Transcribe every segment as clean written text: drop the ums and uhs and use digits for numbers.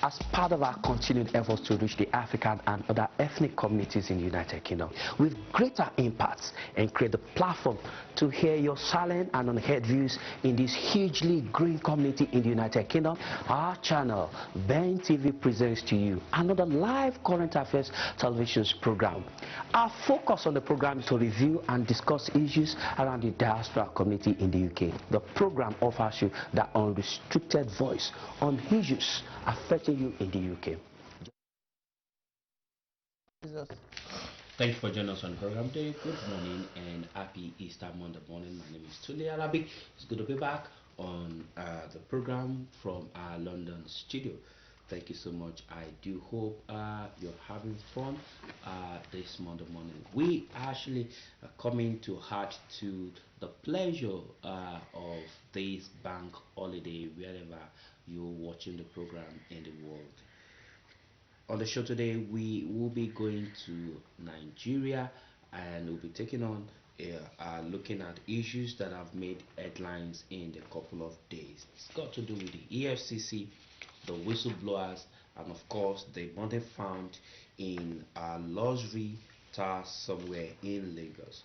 as part of our continued efforts to reach the African and other ethnic communities in the United Kingdom with greater impacts and create the platform to hear your silent and unheard views in this hugely growing community in the United Kingdom, our channel, Ben TV, presents to you another live current affairs television program. Our focus on the program is to review and discuss issues around the diaspora community in the UK. The program offers you that unrestricted voice on issues affecting you in the UK. Thank you for joining us on the program today. Good morning and happy Easter Monday morning. My name is Tuli Arabic. It's good to be back on the program from our London studio. Thank you so much. I do hope you're having fun this Monday morning. We actually are coming to add to the pleasure of this bank holiday wherever you're watching the program in the world. On the show today, we will be going to Nigeria and we'll be taking on looking at issues that have made headlines in a couple of days. It's got to do with the EFCC, the whistleblowers, and of course the money found in a luxury tower somewhere in Lagos.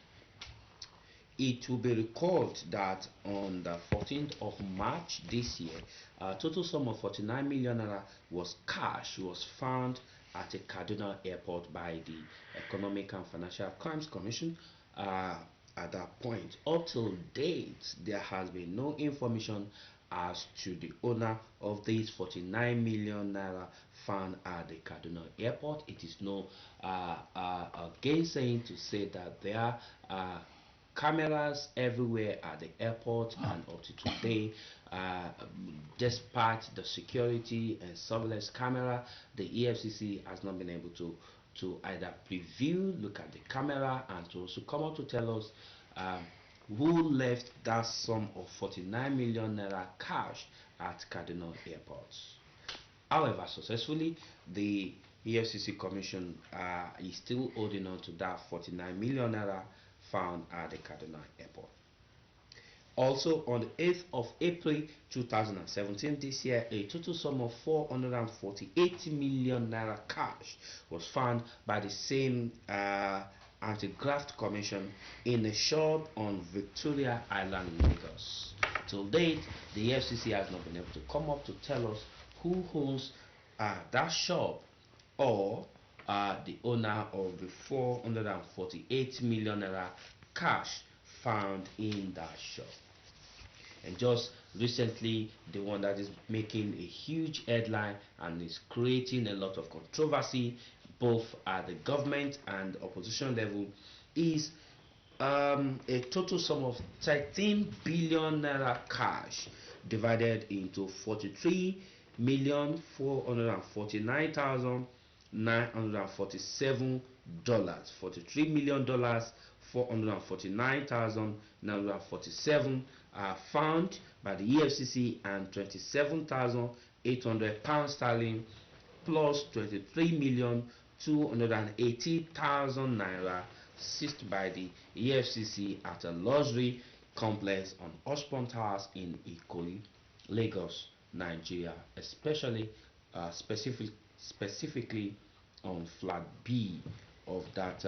It will be recalled that on the 14th of March this year, a total sum of 49 million naira was found at a Kaduna airport by the Economic and Financial Crimes Commission. At that point, up till date, there has been no information as to the owner of these 49 million naira found at the Kaduna airport. It is no gainsaying to say that there are cameras everywhere at the airport, and up to today, despite the security and surveillance camera, the EFCC has not been able to either preview, look at the camera, and to also come out to tell us who left that sum of 49 million naira cash at Kaduna Airport. However, successfully, the EFCC Commission is still holding on to that 49 million naira found at the Kaduna Airport. Also, on the 8th of April 2017, this year, a total sum of 448 million naira cash was found by the same Anti-Graft Commission in a shop on Victoria Island, Lagos. Till date, the FCC has not been able to come up to tell us who owns that shop or the owner of the 448 million naira cash found in that shop. And just recently, the one that is making a huge headline and is creating a lot of controversy both at the government and opposition level is a total sum of 13 billion naira cash divided into 43,449,947 dollars. $43 million, $449,947 are found by the EFCC, and 27,800 pounds sterling plus 23,280,000 naira seized by the EFCC at a luxury complex on Osborne Towers in Ikoyi, Lagos, Nigeria, specifically on flat B of that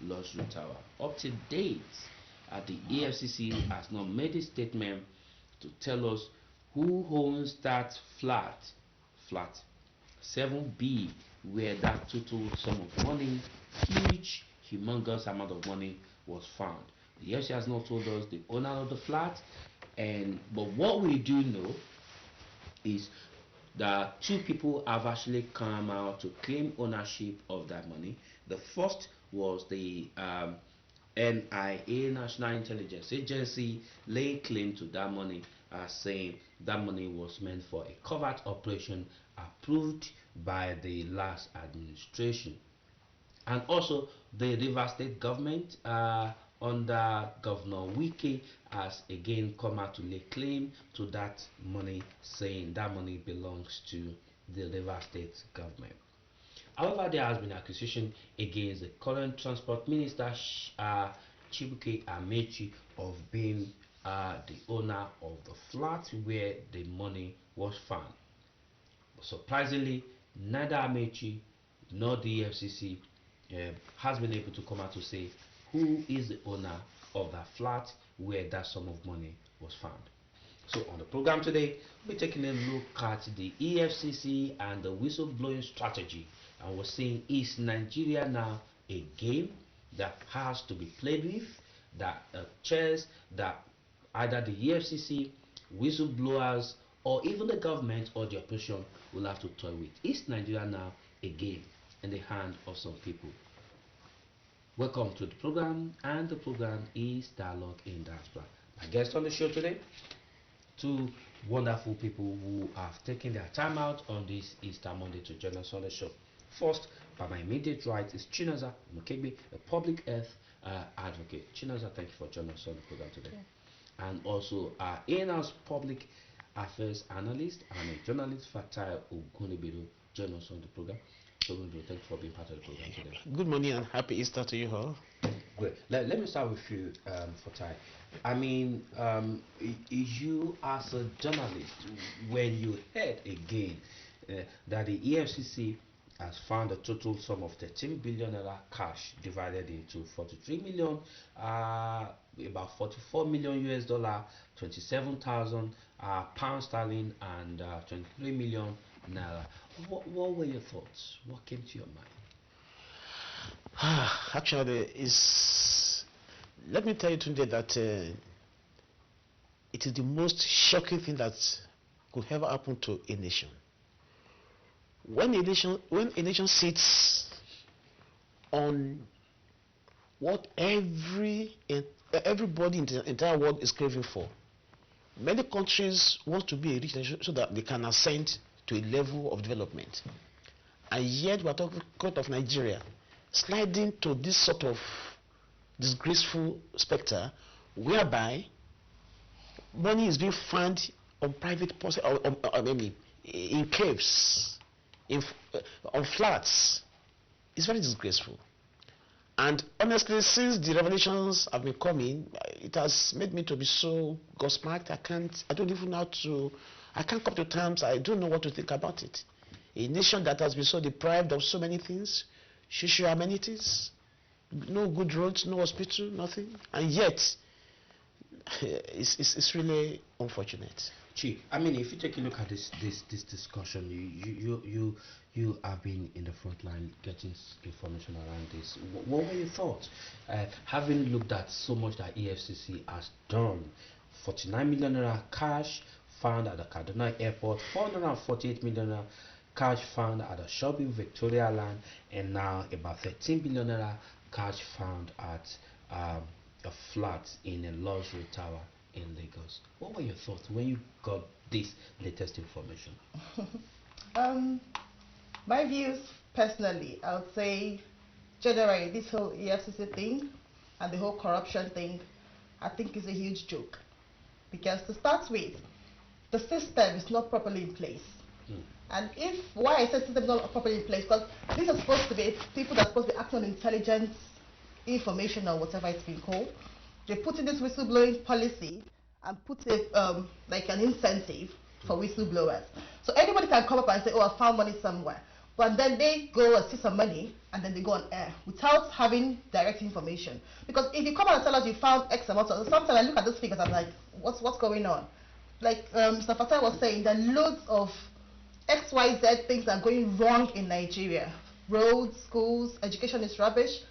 luxury tower. Up to date, the EFCC has not made a statement to tell us who owns that flat 7B, where that total sum of money, huge, humongous amount of money, was found. The EFCC has not told us the owner of the flat, but what we do know is that two people have actually come out to claim ownership of that money. The first was the NIA, National Intelligence Agency, laying claim to that money, saying that money was meant for a covert operation approved by the last administration. And also the Rivers State government under Governor Wike has again come out to lay claim to that money, saying that money belongs to the Rivers State government. However, there has been accusation against the current Transport Minister Chibuike Amechi of being the owner of the flat where the money was found. surprisingly, neither Amechi nor the EFCC has been able to come out to say who is the owner of that flat where that sum of money was found. So on the program today, we're taking a look at the EFCC and the whistleblowing strategy, and we're saying, is Nigeria now a game that has to be played with, that chess that either the EFCC, whistleblowers, or even the government or the opposition will have to toy with? Is Nigeria now a game in the hand of some people? Welcome to the program, and the program is Dialogue in Diaspora. My guests on the show today, two wonderful people who have taken their time out on this Easter Monday to join us on the show. First, by my immediate right, is Chinaza Mokegbe, a public health advocate. Chinaza, thank you for joining us on the program today. Yeah. And also our in-house public affairs analyst and a journalist, Fatai Ogunlebedo, join us on the program. So, thank you for being part of the program today. Good morning and happy Easter to you all. Great. Let me start with you, Fatai. I mean, you as a journalist, when you heard again that the EFCC has found a total sum of 13 billion naira cash divided into 43 million, about 44 million US dollar, 27,000 pounds sterling, and 23 million naira. What were your thoughts? What came to your mind? Actually, let me tell you today that it is the most shocking thing that could ever happen to a nation. When a nation sits on what everybody in the entire world is craving for, many countries want to be a rich nation so that they can ascend to a level of development. And yet we are talking of Nigeria sliding to this sort of disgraceful spectre whereby money is being found on private in caves, on flats. It's very disgraceful. And honestly, since the revelations have been coming, it has made me to be so gobsmacked. I don't even know I can't come to terms. I don't know what to think about it. A nation that has been so deprived of so many things, social amenities, no good roads, no hospital, nothing, and yet it's really unfortunate. Chi, I mean, if you take a look at this discussion, you have been in the front line getting information around this. What were your thoughts? Having looked at so much that EFCC has done, 49 million naira cash found at the Kaduna airport, 448 million naira cash found at the shopping Victoria land, and now about 13 billion naira cash found at a flat in a luxury tower in Lagos. What were your thoughts when you got this latest information? My views personally, I would say generally this whole EFCC thing and the whole corruption thing, I think is a huge joke. Because to start with, the system is not properly in place. And why I say system is not properly in place, because these are supposed to be people that are supposed to be acting on intelligence, information, or whatever it's been called. They put in this whistleblowing policy and put it like an incentive for whistleblowers. So anybody can come up and say, oh, I found money somewhere. But then they go and see some money and then they go on air without having direct information. Because if you come out and tell us you found X amount, sometimes I look at those figures, I'm like, what's going on? Like Mr. Fatai was saying, there are loads of XYZ things are going wrong in Nigeria. Roads, schools, education is rubbish.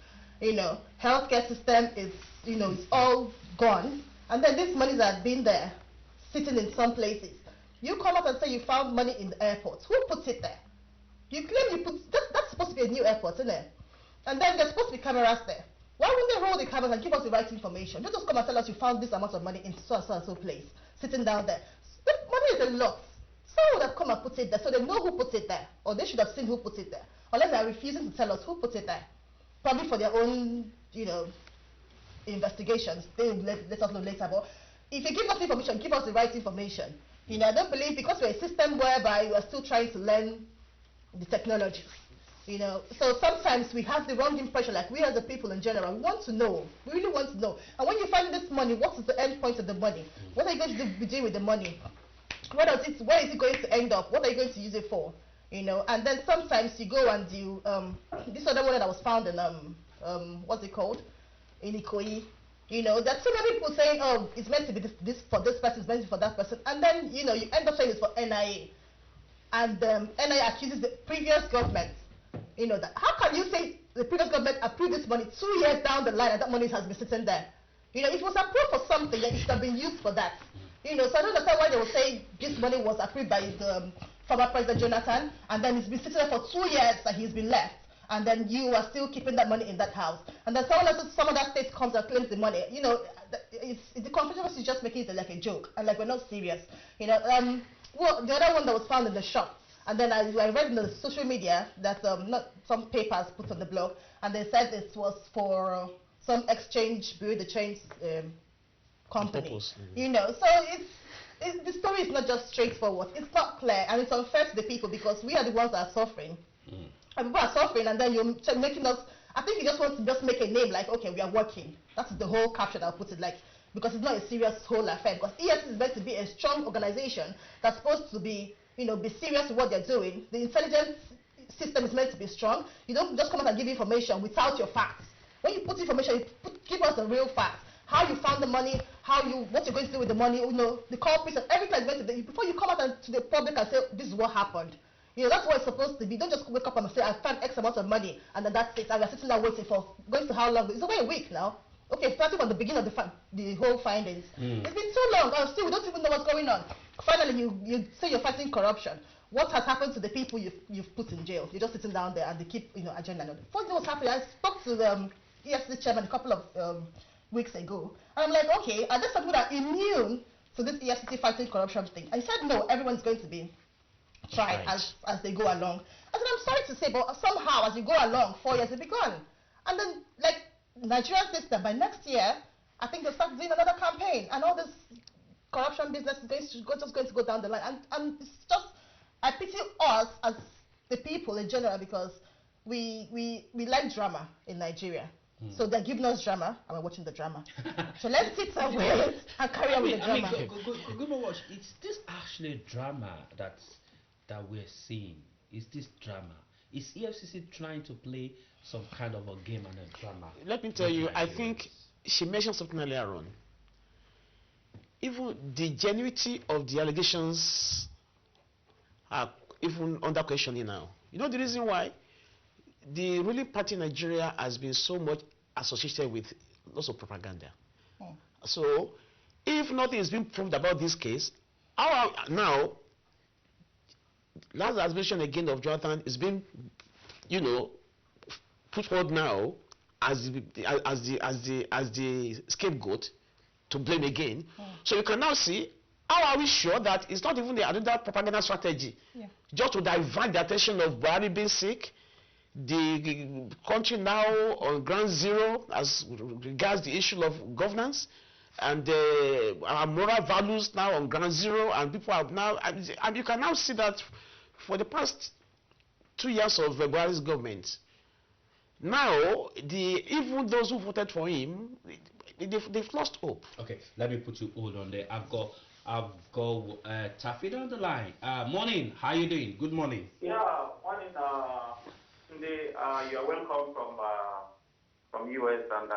Healthcare system is, it's all gone. And then these monies are been there, sitting in some places. You come out and say you found money in the airport. Who puts it there? You claim you put, that's supposed to be a new airport, isn't it? And then there's supposed to be cameras there. Why wouldn't they roll the cameras and give us the right information? Don't just come and tell us you found this amount of money in so and so place, sitting down there. The money is a lot. Someone would have come and put it there, so they know who put it there. Or they should have seen who put it there. Unless they are refusing to tell us who put it there. Probably for their own, investigations. They will let us know later. But if you give us information, give us the right information. I don't believe, because we're a system whereby we are still trying to learn the technology. So sometimes we have the wrong impression, like we as the people in general, we want to know. We really want to know. And when you find this money, what is the end point of the money? What are you going to be doing with the money? where is it going to end up? What are you going to use it for? And then sometimes you go and you this other one that was found in what's it called, in Ikoyi. That so many people saying, oh, it's meant to be this for this person, it's meant to be for that person, and then you end up saying it's for NIA, and NIA accuses the previous government. That how can you say the previous government approved this money 2 years down the line and that money has been sitting there? It was approved for something that it should have been used for that. So I don't understand why they will say this money was approved by the former President Jonathan, and then it's been sitting there for 2 years that he's been left, and then you are still keeping that money in that house. And then some other state comes and claims the money. The controversy is just making it like a joke, and like we're not serious. Well, the other one that was found in the shop, and then I read in the social media that not some papers put on the blog, and they said it was for some exchange bureau de change company. So the story is not just straightforward. It's not clear, and it's unfair to the people because we are the ones that are suffering. And people are suffering, and then you're making us. I think you just want to just make a name like, okay, we are working. That's the whole caption I'll put it like, because it's not a serious whole affair. Because EFCC is meant to be a strong organization that's supposed to be, be serious with what they're doing. The intelligence system is meant to be strong. You don't just come out and give information without your facts. When you put information, give us the real facts. How you found the money, what you're going to do with the money, the culprits, and everything is meant to be, before you come out to the public and say, this is what happened. That's what it's supposed to be. Don't just wake up and say, I found X amount of money, and then that's it. And we're sitting there waiting for, going to how long? It's over a week now. Okay, starting from the beginning of the whole findings. It's been so long, and still we don't even know what's going on. Finally, you say you're fighting corruption. What has happened to the people you've put in jail? You're just sitting down there and they keep, agenda. First thing was happening, I spoke to the EFCC chairman a couple of weeks ago, and I'm like, okay, are there some people that are immune to this EFCC fighting corruption thing? And he said, no, everyone's going to be tried as they go along. I said, I'm sorry to say, but somehow as you go along, 4 years will be gone. And then, like Nigerian system, by next year, I think they'll start doing another campaign, and all this corruption business is just going to go down the line. And it's just, I pity us as the people in general, because we like drama in Nigeria. So they're giving us drama, and we're watching the drama. So let's sit somewhere and carry on with the drama. It's this actually drama that we're seeing. Is this drama? Is EFCC trying to play some kind of a game and a drama? Let me tell you, I think she mentioned something earlier on. Even the genuinity of the allegations are even under questioning now. You know the reason why? The ruling party in Nigeria has been so much associated with lots of propaganda. So, if nothing is being proved about this case, now, last admission again of Jonathan is being, put forward now as the scapegoat to blame again. So you can now see, how are we sure that it's not even another propaganda strategy, just to divert the attention of Buhari being sick, the country now on ground zero as regards the issue of governance, and our moral values now on ground zero, and people are now, and you can now see that for the past 2 years of Buhari's government, now even those who voted for him, they've lost hope. Okay, let me put you hold on there. I've got Tafida on the line. Morning, how you doing? Good morning. Yeah, morning. Today, you are welcome from US, and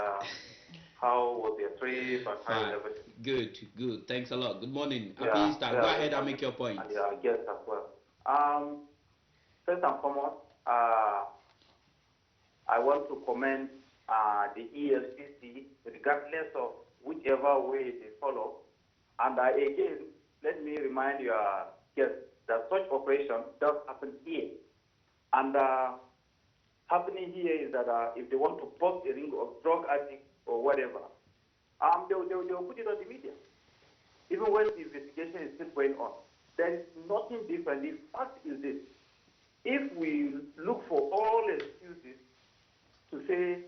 how was your trip and how everything? Good. Thanks a lot. Good morning. Happy Easter. Go ahead and make your point. And your guests as well. First and foremost, I want to commend the EFCC, regardless of whichever way they follow. And again, let me remind your guests that such operation does happen here. And happening here is that if they want to bust a ring of drug addicts or whatever, they'll put it on the media. Even when the investigation is still going on, there is nothing different. The fact is this: if we look for all excuses to say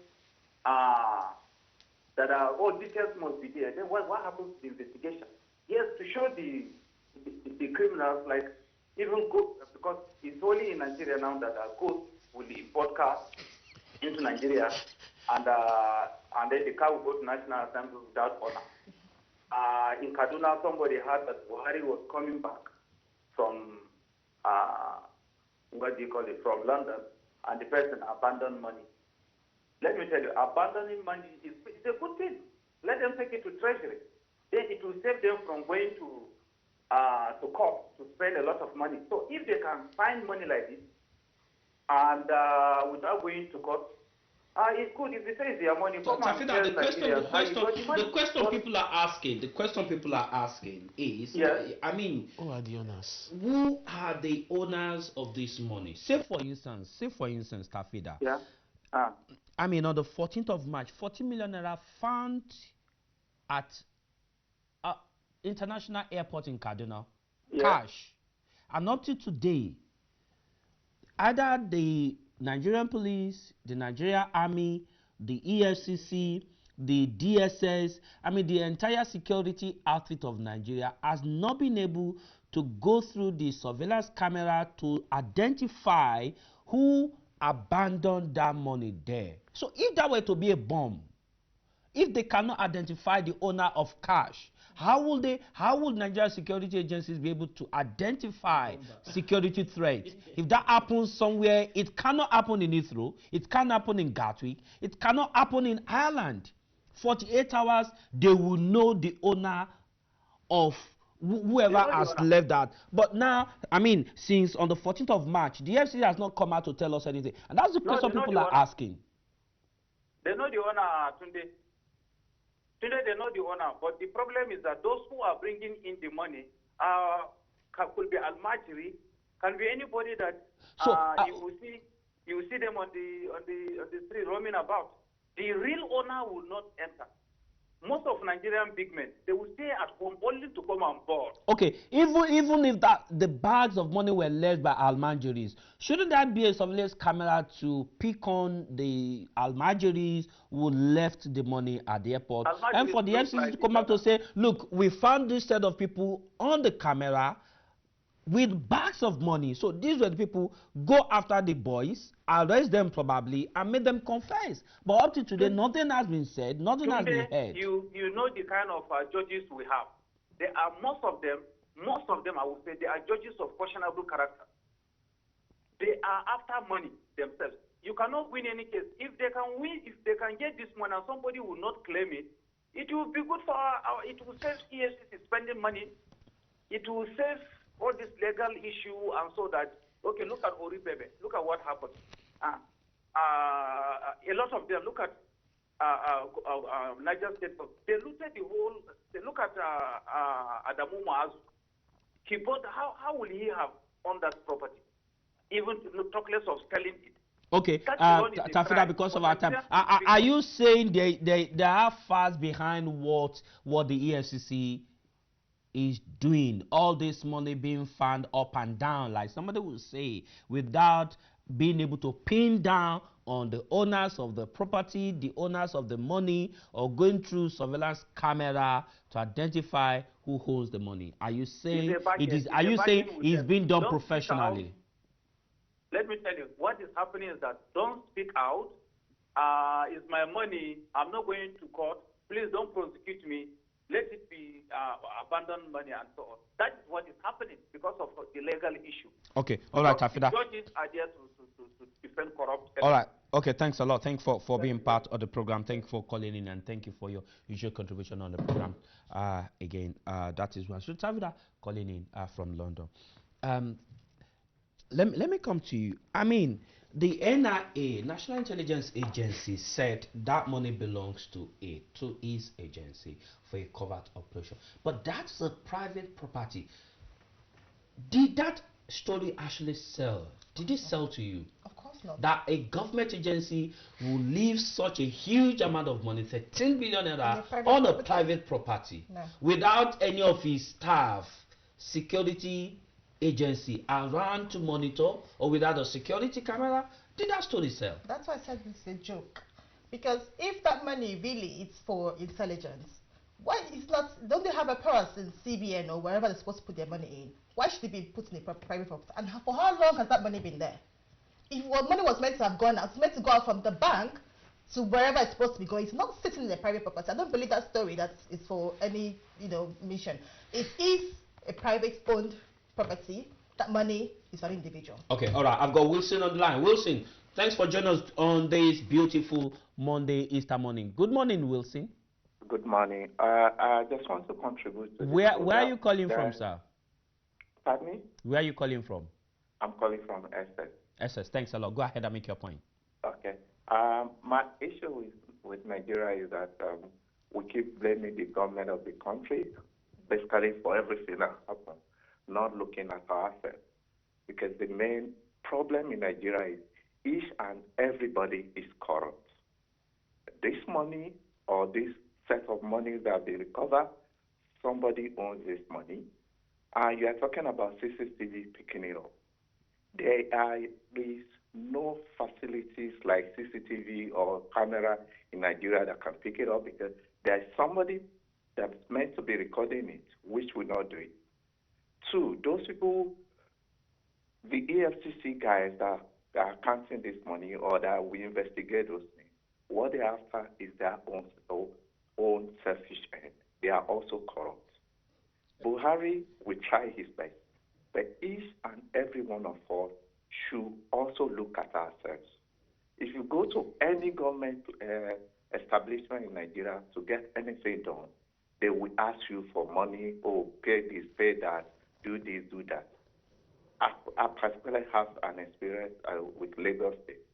that all details must be there, then what happens to the investigation? Yes, to show the criminals, like even go, because it's only in Nigeria now that goods will import cars into Nigeria, and then the car will go to National Assembly without honor. in Kaduna, somebody heard that Buhari was coming back from, what do you call it, from London, and the person abandoned money. Let me tell you, abandoning money is a good thing. Let them take it to treasury. Then it will save them from going to court to spend a lot of money. So if they can find money like this, and without going to court, it's good. If they say it's their money, come on. The question people are asking is, yes. I mean, Who are the owners? Who are the owners of this money? Say for instance, Tafida. Yeah. I mean, on the 14th of March, 40 million naira found at International Airport in Kaduna, cash. And up to today, either the Nigerian police, the Nigerian Army, the EFCC, the DSS, I mean the entire security outfit of Nigeria has not been able to go through the surveillance camera to identify who abandoned that money there. So if that were to be a bomb, if they cannot identify the owner of cash, how would Nigerian security agencies be able to identify security threats? If that happens somewhere, it cannot happen in Heathrow, it can't happen in Gatwick, it cannot happen in Ireland. 48 hours, they will know the owner of whoever has left that. But now, I mean, since on the 14th of March, the FCC has not come out to tell us anything. And that's the question people are asking. They know the owner, Tunde. Today they know the owner, but the problem is that those who are bringing in the money could be Al-Majri, can be anybody that you will see them on the street roaming about. The real owner will not enter. Most of Nigerian big men, they will stay at home only to come on board. Okay, even if the bags of money were left by Al-Majris, shouldn't that be a surveillance camera to pick on the Al-Majris who left the money at the airport? And for the FCC to come up to say, look, we found this set of people on the camera with bags of money. So these were the people, go after the boys, arrest them probably, and make them confess. But up to today, nothing has been said, nothing has been heard. You know the kind of judges we have. There are most of them, I would say, they are judges of questionable character. They are after money themselves. You cannot win any case. If they can win, if they can get this money and somebody will not claim it, it will be good for it will save EFCC spending money. It will save all this legal issue, and so that, okay, look at Oribebe, look at what happened. A lot of them, look at Niger State, they looted the whole, they look at Adamu Maazu. He bought, how will he have on that property? Even to talk less of selling it. Okay, Tafida, because of our time, are you saying they are fast behind what the EFCC is doing, all this money being found up and down, like somebody would say, without being able to pin down on the owners of the property, the owners of the money, or going through surveillance camera to identify who owns the money? Are you saying it is? Are you saying it's being done professionally? Let me tell you, what is happening is that don't speak out. It's my money. I'm not going to court. Please don't prosecute me. Let it be abandoned money and so on. That is what is happening because of the legal issue. Okay, all right, Tafida. Judges are there to defend corrupt. All right, okay, thanks a lot. Thanks for being part of the program. Thank you for calling in, and thank you for your usual contribution on the program. Again, that is one. So Tafida calling in from London. Let me come to you. I mean, the NIA, National Intelligence Agency, said that money belongs to his agency for a covert operation. But that's a private property. Did that story actually sell? Did it sell to you? Of course not. That a government agency will leave such a huge amount of money, 13 billion naira, on a private property, without any of his staff, security agency around to monitor, or without a security camera? Did that story sell? That's why I said it's a joke. Because if that money really is for intelligence, why it's not? Don't they have a purse in CBN or wherever they're supposed to put their money in? Why should it be put in a private property? And for how long has that money been there? If what money was meant to have gone out, it's meant to go out from the bank to wherever it's supposed to be going. It's not sitting in a private property. I don't believe that story that is for any, mission. It is a private owned property. That money is for an individual. Okay, all right. I've got Wilson on the line. Wilson, thanks for joining us on this beautiful Monday, Easter morning. Good morning, Wilson. Good morning. I just want to contribute to Where are you calling from, sir? Pardon me? Where are you calling from? I'm calling from Essex. Essex, thanks a lot. Go ahead and make your point. Okay. My issue with Nigeria is that we keep blaming the government of the country, basically for everything that happens, not looking at ourselves. Because the main problem in Nigeria is each and everybody is corrupt. This money or this set of money that they recover, somebody owns this money. And you are talking about CCTV picking it up. There is no facilities like CCTV or camera in Nigeria that can pick it up because there's somebody that's meant to be recording it, which will not do it. Two, those people, the EFCC guys that are counting this money or that we investigate those things, what they're after is their own selfish end. They are also corrupt. Buhari will try his best, but each and every one of us should also look at ourselves. If you go to any government establishment in Nigeria to get anything done, they will ask you for money, pay this, pay that, do this, do that. I particularly have an experience with Lagos State.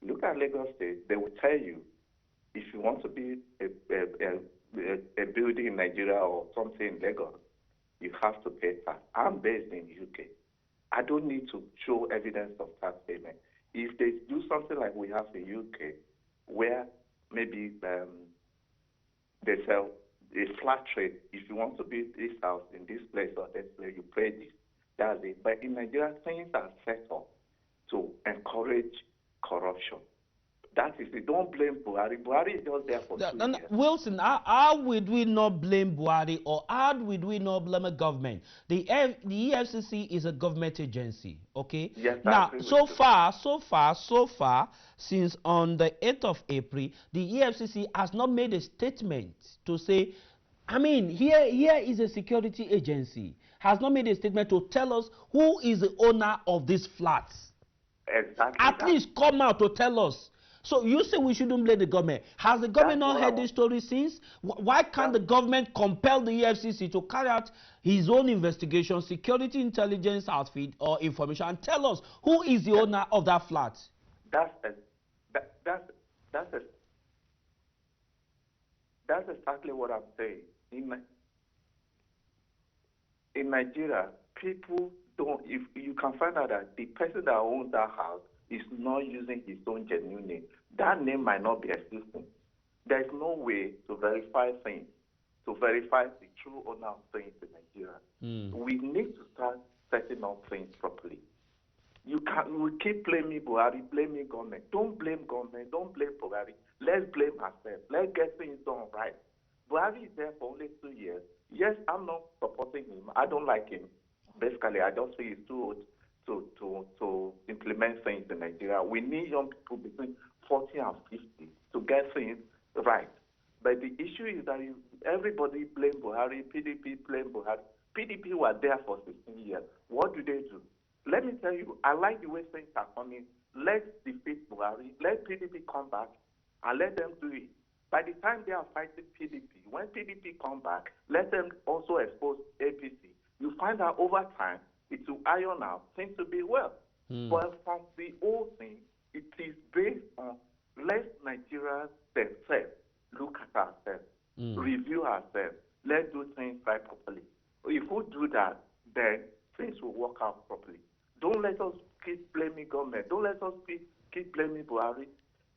Look at Lagos State, they will tell you, if you want to be a building in Nigeria or something in Lagos, you have to pay tax. I'm based in the UK. I don't need to show evidence of tax payment. If they do something like we have in the UK, where maybe they sell a flat rate, if you want to build this house in this place or that place, you pay this. That's it. But in Nigeria, things are set up to encourage corruption. That is it. Don't blame Buhari. Buhari is just there for 2 years. Wilson, how would we not blame Buhari or how would we not blame a government? The EFCC is a government agency, okay? Yes, now, so far, since on the 8th of April, the EFCC has not made a statement to say, I mean, here is a security agency, has not made a statement to tell us who is the owner of these flats. Exactly. At least come out to tell us. So you say we shouldn't blame the government. Has the government not heard this story since? Why can't the government compel the EFCC to carry out his own investigation, security intelligence outfit or information, and tell us who is the owner of that flat? That's exactly what I'm saying. In Nigeria, people don't. If you can find out that the person that owns that house is not using his own genuine name, that name might not be existing. There's no way to verify things, to verify the true owner of things in Nigeria. We need to start setting up things properly. We keep blaming Buhari, blaming government. Don't blame government, don't blame Buhari. Let's blame ourselves. Let's get things done right. Buhari is there for only 2 years. Yes, I'm not supporting him. I don't like him. Basically, I just think he's too old to implement things in Nigeria. We need young people between 40 and 50 to get things right. But the issue is that everybody blame Buhari, PDP blame Buhari. PDP were there for 16 years. What do? Let me tell you, I like the way things are coming. Let's defeat Buhari. Let PDP come back and let them do it. By the time they are fighting PDP, when PDP come back, let them also expose APC. You find out over time, it will iron out, things will be well. But from the whole thing, it is based on let Nigerians themselves look at ourselves, review ourselves, let's do things right properly. If we do that, then things will work out properly. Don't let us keep blaming government. Don't let us keep blaming Buhari.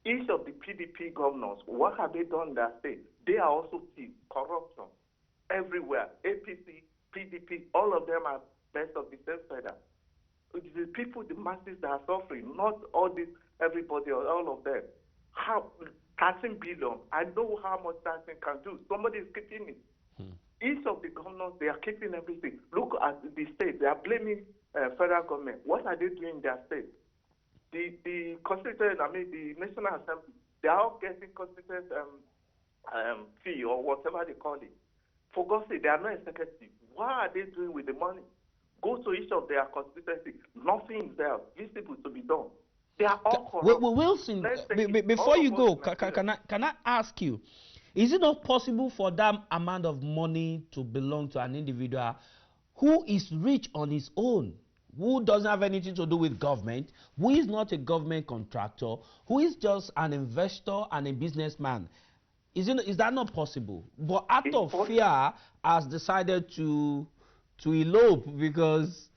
Each of the PDP governors, what have they done in that state? They are also thieves, corruption everywhere. APC, PDP, all of them are best of the same feather. It's the people, the masses that are suffering, not all this, everybody or all of them. How 13 billion, I know how much that thing can do. Somebody is keeping it. Each of the governors, they are keeping everything. Look at the state, they are blaming federal government. What are they doing in their state? The Constitution, the National Assembly, They are all getting constituent fee or whatever they call it. For God's sake, they are not executive. What are they doing with the money? Go to each of their constituencies. Nothing is there visible to be done. They are all corrupt. Wilson, before you go, can I ask you, is it not possible for that amount of money to belong to an individual who is rich on his own, who doesn't have anything to do with government, who is not a government contractor, who is just an investor and a businessman? Is that not possible? But out of fear, has decided to elope because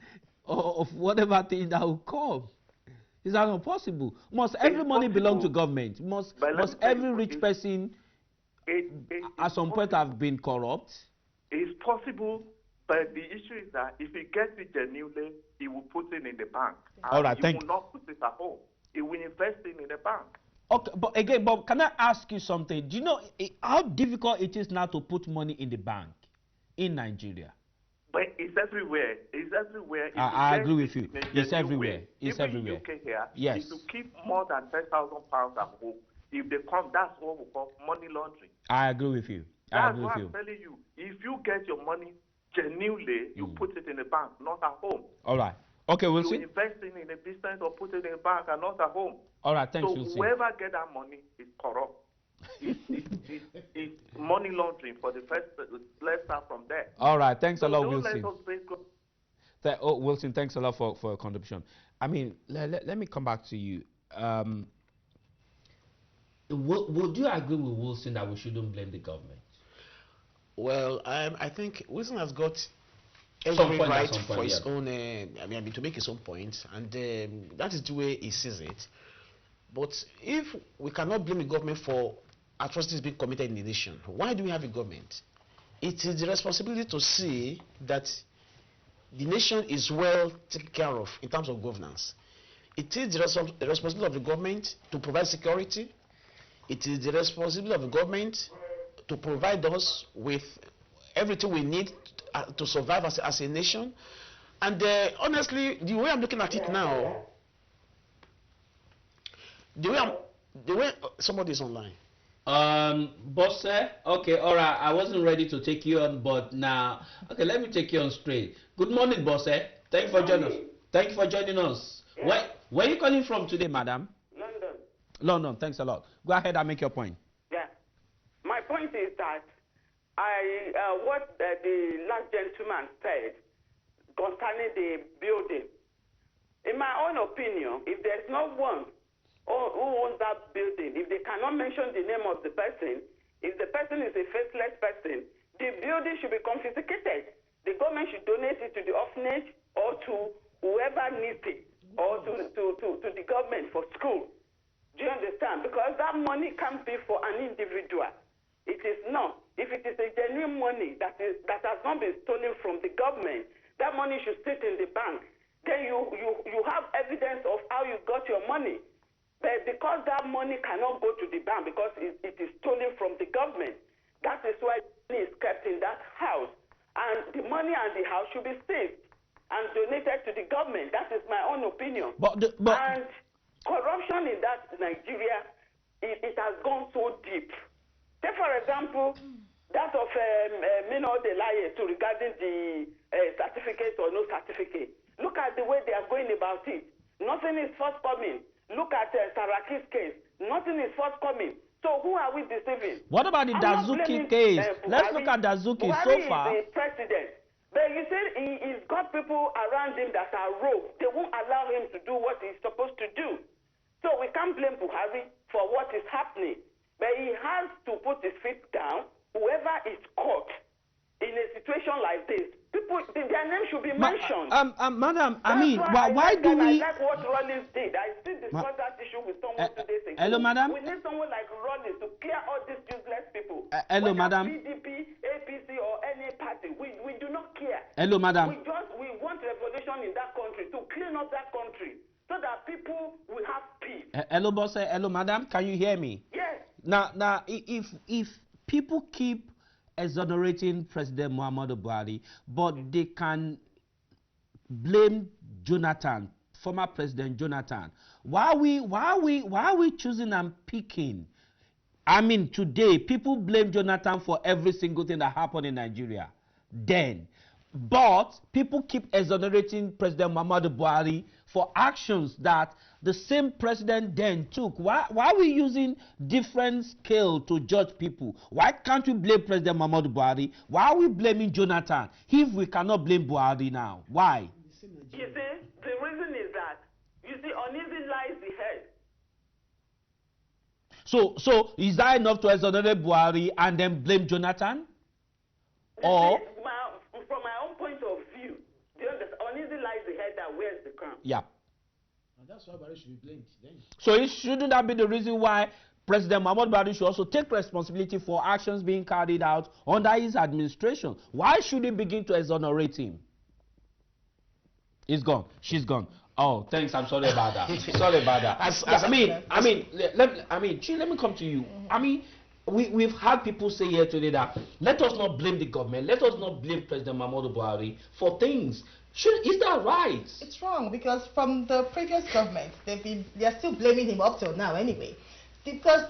of whatever thing that will come. Is that not possible? Must every money belong to government? Must every rich person at some point have been corrupt? It's possible, but the issue is that if he gets it genuinely, he will put it in the bank. All right, he will not put it at home. He will invest it in the bank. Okay, but can I ask you something? Do you know how difficult it is now to put money in the bank in Nigeria? But it's everywhere. It's everywhere. I agree with you. It's everywhere. It's everywhere. Even UK here, yes. If you keep more than £10,000 at home, if they come, that's what we call money laundering. I agree with you. That's what I'm telling you. If you get your money genuinely, you put it in the bank, not at home. All right. Okay, Wilson. You invest in a business or put it in a bank and not at home. All right, thanks, so Wilson. Whoever get that money is corrupt. It's money laundering for the first. Let's start from there. All right, thanks a lot, Wilson. Wilson, thanks a lot for your contribution. I mean, let me come back to you. Would you agree with Wilson that we shouldn't blame the government? Well, I think Wilson has got every right for his own, to make his own point, and that is the way he sees it. But if we cannot blame the government for atrocities being committed in the nation, why do we have a government? It is the responsibility to see that the nation is well taken care of in terms of governance. It is the responsibility of the government to provide security. It is the responsibility of the government to provide us with everything we need to survive as a nation. And honestly, the way I'm looking at it now, the way somebody's online. Boss, okay, all right. I wasn't ready to take you on, but now, okay, let me take you on straight. Good morning, boss. Thank you for joining us. Thank you for joining us. Yeah. Where are you calling from today, madam? London. London. Thanks a lot. Go ahead and make your point. Yeah. My point is that what the last gentleman said concerning the building. In my own opinion, if there's no one who owns that building, if they cannot mention the name of the person, if the person is a faceless person, the building should be confiscated. The government should donate it to the orphanage or to whoever needs it, or to the government for school. Do you understand? Because that money can't be for an individual. It is not. If it is a genuine money that has not been stolen from the government, that money should sit in the bank. Then you have evidence of how you got your money. But because that money cannot go to the bank because it is stolen from the government, that is why money is kept in that house. And the money and the house should be saved and donated to the government. That is my own opinion. And corruption in that Nigeria, it has gone so deep. Take, for example, that of Mino Delaye regarding the certificate or no certificate. Look at the way they are going about it. Nothing is forthcoming. Look at Saraki's case. Nothing is forthcoming. So who are we deceiving? What about the Dazuki case? Let's look at Dazuki so far. Buhari is the president. But you said he's got people around him that are rogue. They won't allow him to do what he's supposed to do. So we can't blame Buhari for what is happening. But he has to put his feet down. Whoever is caught in a situation like this, people, their name should be mentioned. Madam, I mean, why do we... I like what Rollins did. I still discussed that issue with someone 2 days ago. Hello, madam? We need someone like Rollins to clear all these useless people. Hello, madam? PDP, APC, or any party, we do not care. Hello, madam? We want revolution in that country, to clean up that country, so that people will have peace. Hello, boss. Hello, madam. Can you hear me? Yes. Now, if people keep exonerating President Muhammadu Buhari, but they can blame Jonathan former President Jonathan. Why are we choosing and picking? I mean, today people blame Jonathan for every single thing that happened in Nigeria. Then, but people keep exonerating President Muhammadu Buhari for actions that the same president then took. Why are we using different scale to judge people? Why can't we blame President Muhammadu Buhari? Why are we blaming Jonathan if we cannot blame Buhari now? Why? You see, the reason is that, you see, uneasy lies the head. So is that enough to exonerate Buhari and then blame Jonathan? Or from my own point of view, uneasy lies the head that wears the crown. yeah. And that's why Buhari should be blamed then. So shouldn't that be the reason why President Muhammadu Buhari should also take responsibility for actions being carried out under his administration? Why should he begin to exonerate him? He's gone. She's gone. Oh, thanks. I'm sorry about that. Sorry about that. Let me come to you. I mean, we've had people say here today that let us not blame the government. Let us not blame President Muhammadu Buhari for things. Is that right? It's wrong because from the previous government, they are still blaming him up till now anyway. Because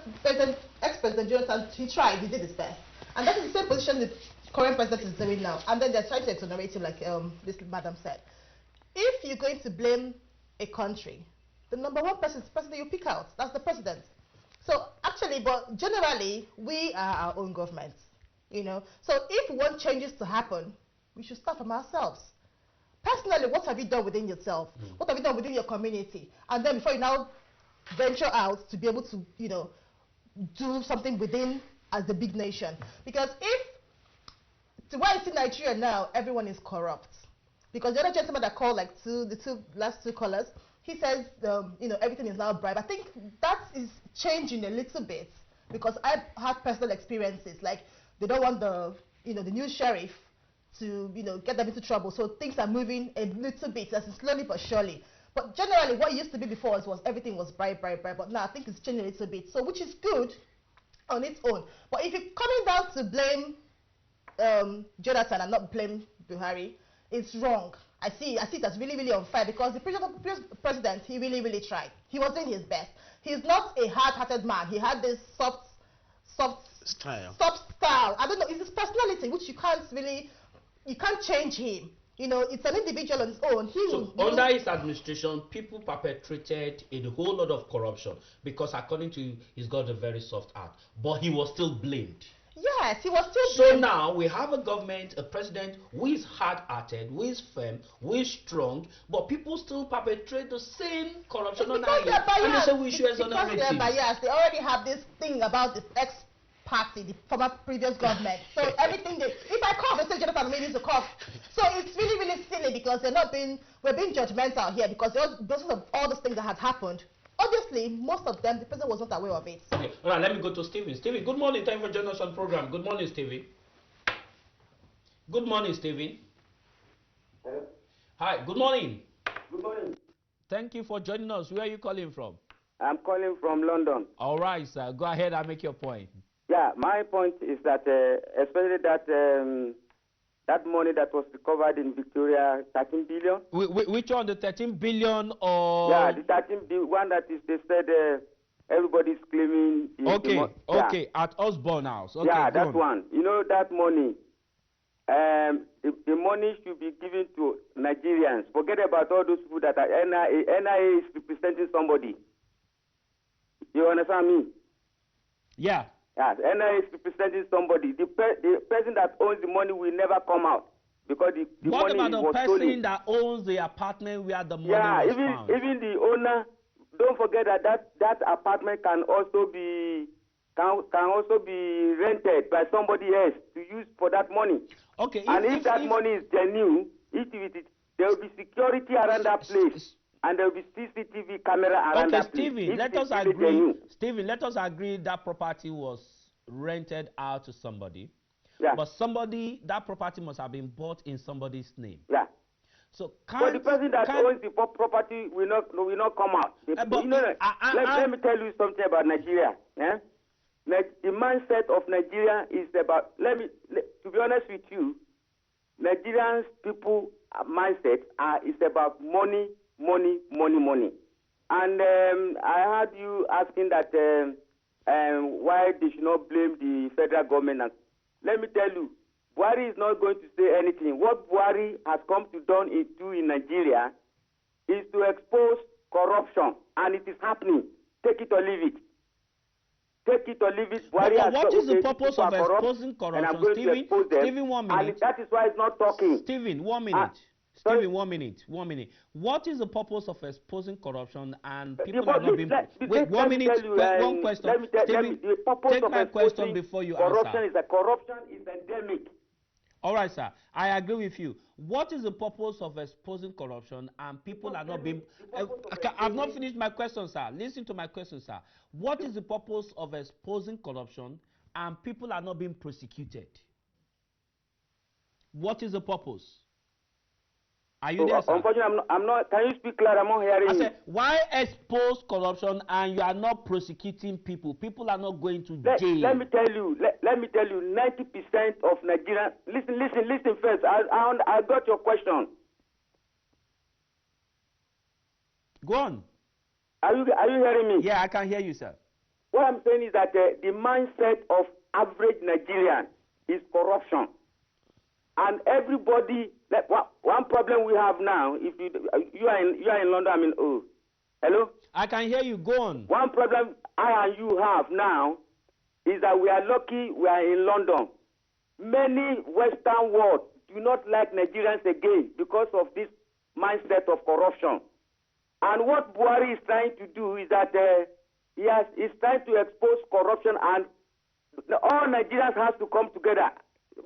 ex-President Jonathan, he tried, he did his best. And that is the same position the current president is doing now. And then they're trying to exonerate him like this madam said. If you're going to blame a country, the number one person is the president you pick out. That's the president. So actually, but generally, we are our own government, you know. So if we want changes to happen, we should start from ourselves. Personally, what have you done within yourself? What have you done within your community? And then before you now venture out to be able to, you know, do something within as the big nation. Because if, the way I see Nigeria now, everyone is corrupt. Because the other gentleman that called, like the last two callers, he says, you know, everything is now bribe. I think that is changing a little bit because I've had personal experiences. Like they don't want the, you know, the new sheriff to, you know, get them into trouble. So things are moving a little bit, as slowly but surely. But generally, what used to be before was everything was bribe. But now I think it's changing a little bit. So which is good on its own. But if you're coming down to blame Jonathan and not blame Buhari, it's wrong. I see it as really, really unfair because the previous president, he really, really tried. He was doing his best. He's not a hard-hearted man. He had this soft style. I don't know. It's his personality, which you can't change him. You know, it's an individual on his own. Under his administration, people perpetrated a whole lot of corruption because according to him, he's got a very soft heart. But he was still blamed. Yes, he was still blamed. So now we have a government, a president who is hard-hearted, who is firm, who is strong, but people still perpetrate the same corruption on him. And they say we should exonerate him. Because they're biased. They already have this thing about the ex-party, the former previous government. So everything if I cough, they say Jonathan made me to cough. So it's really, really silly because we're being judgmental here because those of all those things that had happened. Obviously, most of them, the president was not aware of it. Okay, all right, let me go to Stephen. Stephen, good morning. Thank you for joining us on the program. Good morning, Stephen. Good morning, Stephen. Hello? Hi, good morning. Good morning. Thank you for joining us. Where are you calling from? I'm calling from London. All right, sir. Go ahead and make your point. Yeah, my point is that, especially that money that was recovered in Victoria, 13 billion. Which one, the 13 billion or? Yeah, the 13 billion, one that is, they said everybody's claiming. Okay, at Osborne House. Okay, yeah, that one. You know, that money, the money should be given to Nigerians. Forget about all those people that are NIA is representing somebody. You understand me? Yeah. Yeah, NIA is representing somebody. The person that owns the money will never come out because the what money about was the person stolen. that owns the apartment where the money was found? Even the owner. Don't forget that apartment can also be rented by somebody else to use for that money. Okay. And if that money is genuine, there will be security around that place. And there will be CCTV camera around that place. Stephen, let us agree. Stephen, let us agree that property was rented out to somebody. Yeah. But that property must have been bought in somebody's name. Yeah. So but the person that owns the property will not come out. Let me tell you something about Nigeria. Eh? The mindset of Nigeria is about. To be honest with you, Nigerians people mindset is about money money, money, money. And I heard you asking that why they should not blame the federal government. And let me tell you, Buhari is not going to say anything. What Buhari has come to do in Nigeria is to expose corruption, and it is happening. Take it or leave it. Take it or leave it. What is the purpose of exposing corruption? Stephen, 1 minute. And that is why it's not talking. Stephen, 1 minute. Stephen, 1 minute. 1 minute. What is the purpose of exposing corruption and people are not being... Wait, 1 minute. One question. Stephen, take my question before you answer. Corruption is endemic. All right, sir. I agree with you. What is the purpose of exposing corruption and people are not being... I've not finished my question, sir. Listen to my question, sir. What is the purpose of exposing corruption and people are not being prosecuted? What is the purpose? Are you there, sir? Unfortunately, I'm not. Can you speak clear? I'm not hearing. I said, why expose corruption and you are not prosecuting people? People are not going to jail. Let me tell you. Let me tell you. 90% of Nigerians. Listen first. I got your question. Go on. Are you hearing me? Yeah, I can hear you, sir. What I'm saying is that the mindset of average Nigerian is corruption. And everybody, like one problem we have now, if you are in London, I mean, oh, hello? I can hear you. Go on. One problem I and you have now is that we are lucky we are in London. Many Western world do not like Nigerians again because of this mindset of corruption. And what Buhari is trying to do is that he's trying to expose corruption, and all Nigerians have to come together.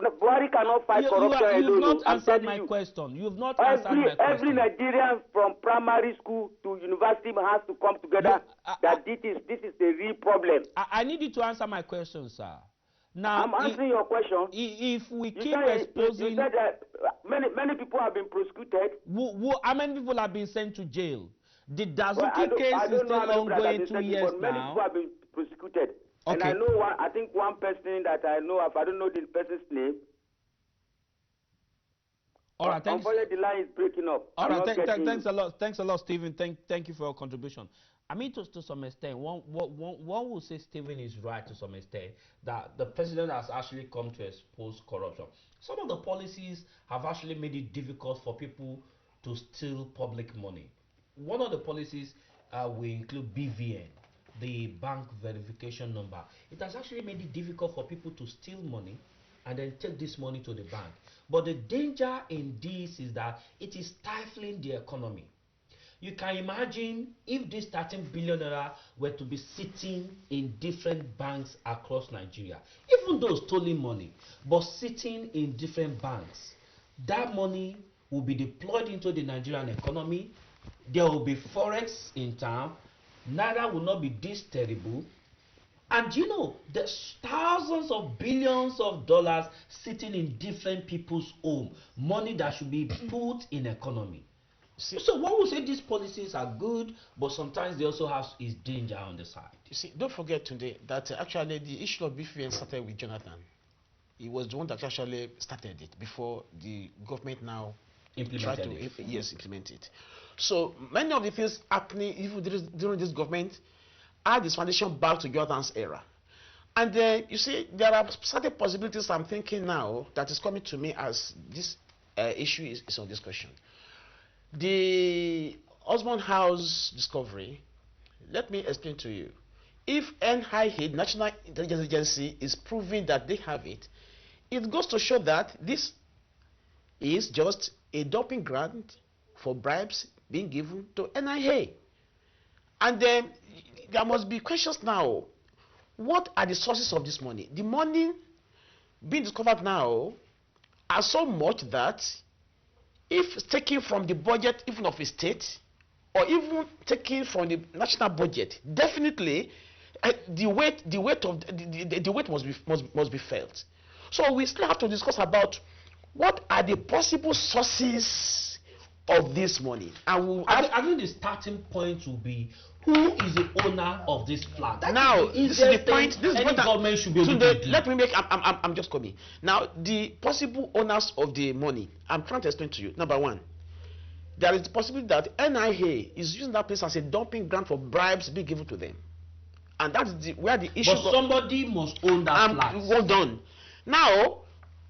Buhari cannot fight corruption alone. You've not answered my question. You've not answered my question. Every Nigerian from primary school to university has to come together. This is the real problem. I need you to answer my question, sir. Now, I'm answering your question. If we keep exposing... You said that many people have been prosecuted. How many people have been sent to jail? The Dazuki case is still ongoing 2 years now. Many people have been prosecuted. Okay. And I know I think one person that I know of, I don't know the person's name. All right, thanks. Unfortunately, the line is breaking up. All right, thanks a lot. Thanks a lot, Stephen. Thank you for your contribution. I mean, to some extent, one will say Stephen is right to some extent that the president has actually come to expose corruption. Some of the policies have actually made it difficult for people to steal public money. One of the policies will include BVN, the bank verification number. It has actually made it difficult for people to steal money and then take this money to the bank. But the danger in this is that it is stifling the economy. You can imagine if this 13 billion naira were to be sitting in different banks across Nigeria, even though stolen money, but sitting in different banks, that money will be deployed into the Nigerian economy. There will be forex in town. Naira will not be this terrible. And you know, there's thousands of billions of dollars sitting in different people's home. Money that should be put in economy. So one would say these policies are good, but sometimes they also have its danger on the side. You see, don't forget today that actually the issue of BVN started with Jonathan. He was the one that actually started it before the government now Implemented it. Yes, implement it. So many of the things happening even during this government are this foundation back to Jonathan's era. And you see, there are certain possibilities I'm thinking now that is coming to me as this issue is on discussion. The Osborne House discovery, let me explain to you. If NIA, National Intelligence Agency, is proving that they have it, it goes to show that this is just a dumping ground for bribes being given to NIA. And then there must be questions now. What are the sources of this money? The money being discovered now are so much that if taken from the budget even of a state, or even taken from the national budget, definitely the weight must be felt. So we still have to discuss about what are the possible sources of this money. And I think the starting point will be who is the owner of this flat. Now, this is the point. This is what government should be able to do. Let me make. I'm just coming. Now, the possible owners of the money. I'm trying to explain to you. Number one, there is the possibility that NIA is using that place as a dumping ground for bribes being given to them. And that's where the issue... But somebody must own that flat. Well done. Now,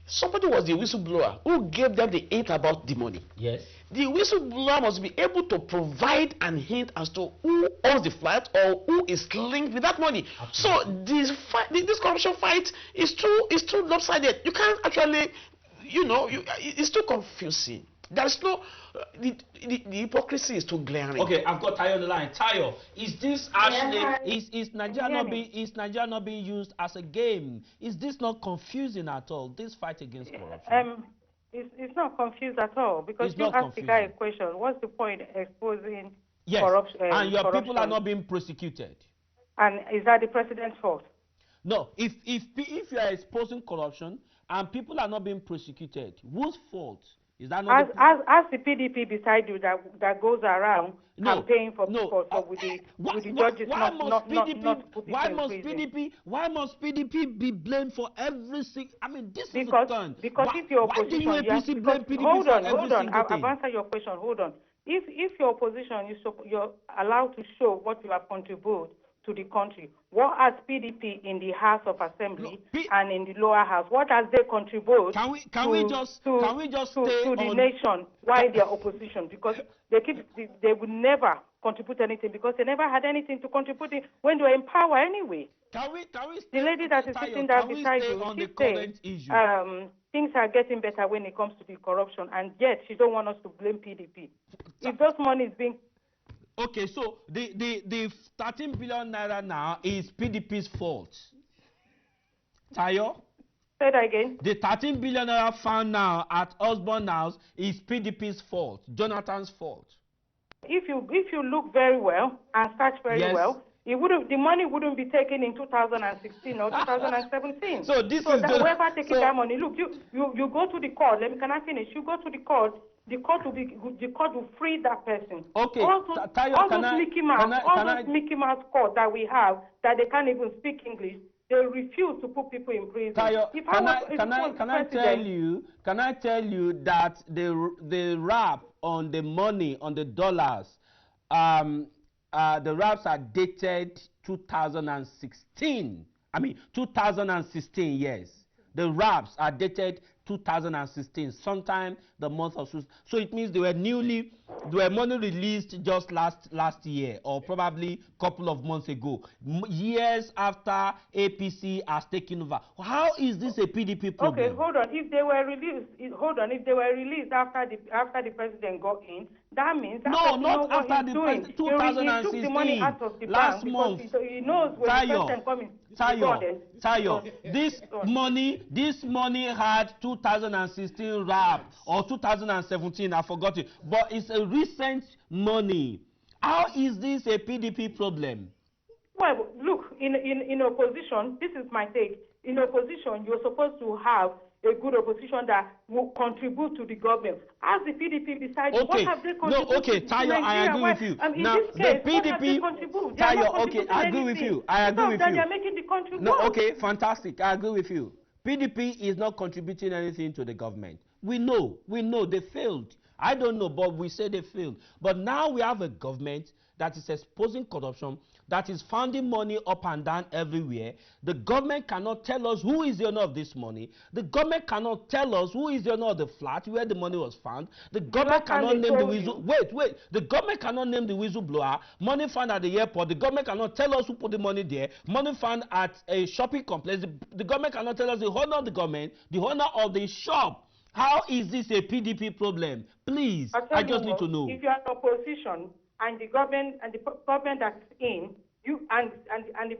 somebody was the whistleblower who gave them the hint about the money. Yes. The whistleblower must be able to provide an hint as to who owns the flat or who is linked with that money. Absolutely. So this corruption fight is too lopsided. You can't actually, it's too confusing. There's no, the hypocrisy is too glaring. Okay, I've got Tayo on the line. Tayo, is this actually, is Nigeria not being used as a game? Is this not confusing at all, this fight against corruption? It's not confused at all, because you asked the guy a question. What's the point exposing corruption? And your people are not being prosecuted. And is that the president's fault? No, if you are exposing corruption and people are not being prosecuted, whose fault? Is that not as the PDP beside you that goes around campaigning for people with the judges why must PDP be blamed for everything? I mean, this is because if your opposition, why do you APC blame PDP hold for on, everything? I've answered your question. Hold on. If your opposition you're allowed to show what you have contributed to the country, what has PDP in the House of Assembly and in the lower house? What has they contributed Can we just stay to the nation while they are opposition? Because they would never contribute anything, because they never had anything to contribute when they were in power anyway. Can we the lady that is sitting there beside you, she says things are getting better when it comes to the corruption, and yet she don't want us to blame PDP. If those money is being... Okay, so the 13 billion naira now is PDP's fault. Tayo? Say that again. The 13 billion naira found now at Osborne House is PDP's fault, Jonathan's fault. If you look very well and search very well, the money wouldn't be taken in 2016 or 2017. So whoever taking that money, look, you go to the court. Can I finish? You go to the court. The court will free that person. Okay. All those Mickey Mouse court that we have that they can't even speak English, they refuse to put people in prison. Tayo, can I tell you that the rap on the money, on the dollars, the raps are dated 2016. I mean 2016, yes. The raps are dated 2016, sometime the month of so it means they were money released just last year, or probably a couple of months ago, years after APC has taken over. How is this a PDP problem? Okay, hold on. If they were released after the president got in, that means that not after the president. 2016. He took the money out of the last bank month. He knows when the president coming. Tayo, this money had 2016 RAP or 2017, I forgot it, but it's a recent money. How is this a PDP problem? Well, look, in opposition, this is my take. In opposition, you're supposed to have a good opposition that will contribute to the government. As the PDP decides, what have they contributed? No, okay, Tayo, I agree with you. Now, the PDP, Tayo, okay, I agree with you. I agree with you. They're making the country No, okay, fantastic. I agree with you. PDP is not contributing anything to the government. We know they failed. I don't know, but we say they failed. But now we have a government that is exposing corruption, that is finding money up and down everywhere. The government cannot tell us who is the owner of this money. The government cannot tell us who is the owner of the flat where the money was found. The government cannot name the whistle. Wait. The government cannot name the whistleblower. Money found at the airport. The government cannot tell us who put the money there. Money found at a shopping complex. The government cannot tell us the owner of the government, the owner of the shop. How is this a PDP problem? Please, I just need to know. If you are in opposition and the government that's in, you and the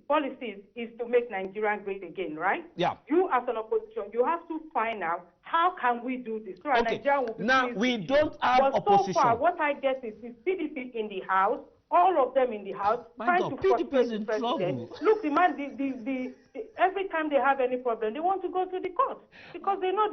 policies is to make Nigeria great again, right? Yeah. You as an opposition, you have to find out how can we do this so Nigeria will be now we don't have opposition. So far, what I get is PDP in the House, all of them in the House, trying to PDP is in trouble. trouble. Look, the man, the every time they have any problem, they want to go to the court because they know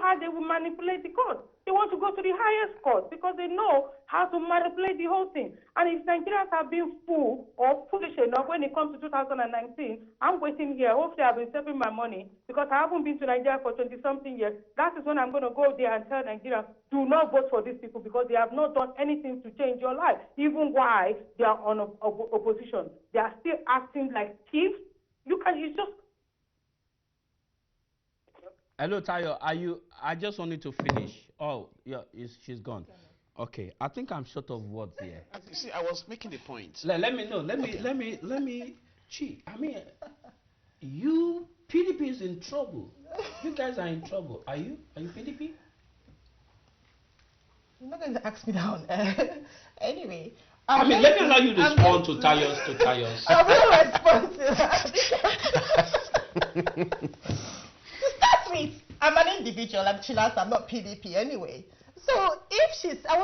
how they will manipulate the court. They want to go to the highest court because they know how to manipulate the whole thing. And if Nigerians have been fool or foolish enough when it comes to 2019, I'm waiting here. Hopefully I've been saving my money because I haven't been to Nigeria for 20-something years. That is when I'm going to go there and tell Nigerians, do not vote for these people because they have not done anything to change your life. Even why they are on opposition. They are still acting like thieves. It's just... Hello, Tayo. I just wanted to finish. Oh, yeah, she's gone. Okay, I think I'm short of words here. You see, I was making the point. Let me know. Let me. Gee, I mean, you PDP is in trouble. You guys are in trouble. Are you? Are you PDP? You're not going to ask me down. Anyway. I mean, let me allow you to respond to Tayo's. I will respond to that. To start with, I'm an individual. I'm Chilas. I'm not PDP anyway. So if I'm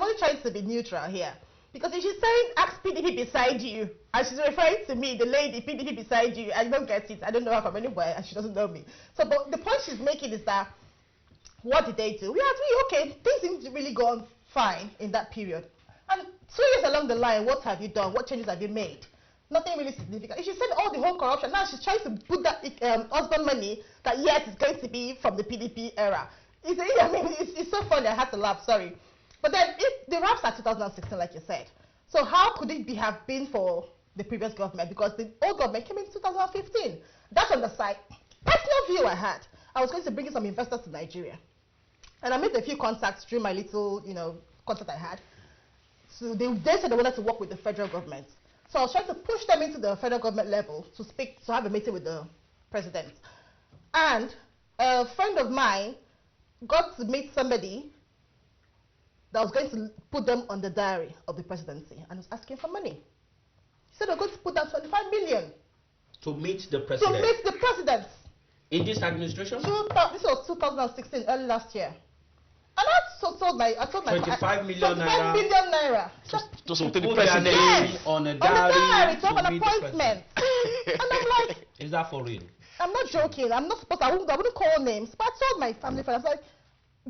only trying to be neutral here. Because if she's saying, ask PDP beside you, and she's referring to me, the lady PDP beside you, I don't get it. I don't know her from anywhere, and she doesn't know me. So, but the point she's making is that, what did they do? We agree, okay, things seem to really go on fine in that period. And 2 years along the line, what have you done? What changes have you made? Nothing really significant. If she said all the whole corruption, now she's trying to put that husband money that yes, it's going to be from the PDP era. It's so funny. I had to laugh. Sorry, but then if the raps are 2016, like you said, so how could it have been for the previous government? Because the old government came in 2015. That's on the side. Personal view I had. I was going to bring in some investors to Nigeria, and I made a few contacts through my little, contact I had. So they said they wanted to work with the federal government. So I was trying to push them into the federal government level to have a meeting with the president. And a friend of mine got to meet somebody that was going to put them on the diary of the presidency and was asking for money. He said they're going to put down 25 million. To meet the president? To meet the president. In this administration? This was 2016, early last year. And I told my 25 million naira. 25 million naira. To put the their name yes, on a diary to have an appointment. And I'm like, is that for real? I'm not joking. I'm not supposed to, I wouldn't call names. But I told my family friend, I was like,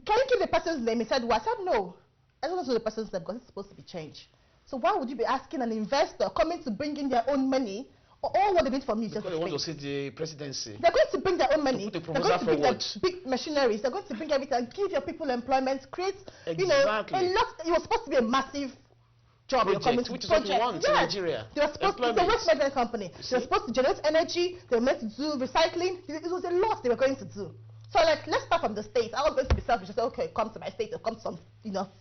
can you give the person's name? He said, well, I said, no. I don't know the person's name because it's supposed to be changed. So why would you be asking an investor coming to bring in their own money? All what they need from you is just they want to see the presidency. They're going to bring their own money. The they're going to bring their big machineries. They're going to bring everything and give your people employment, create, exactly. a lot. It was supposed to be a massive job. Project, which is what we want in Nigeria. They were supposed to, it's a waste management company. They were supposed to generate energy. They were meant to do recycling. It was a lot they were going to do. So like, let's start from the states. I was going to be selfish. I said, okay, come to my state or come to some,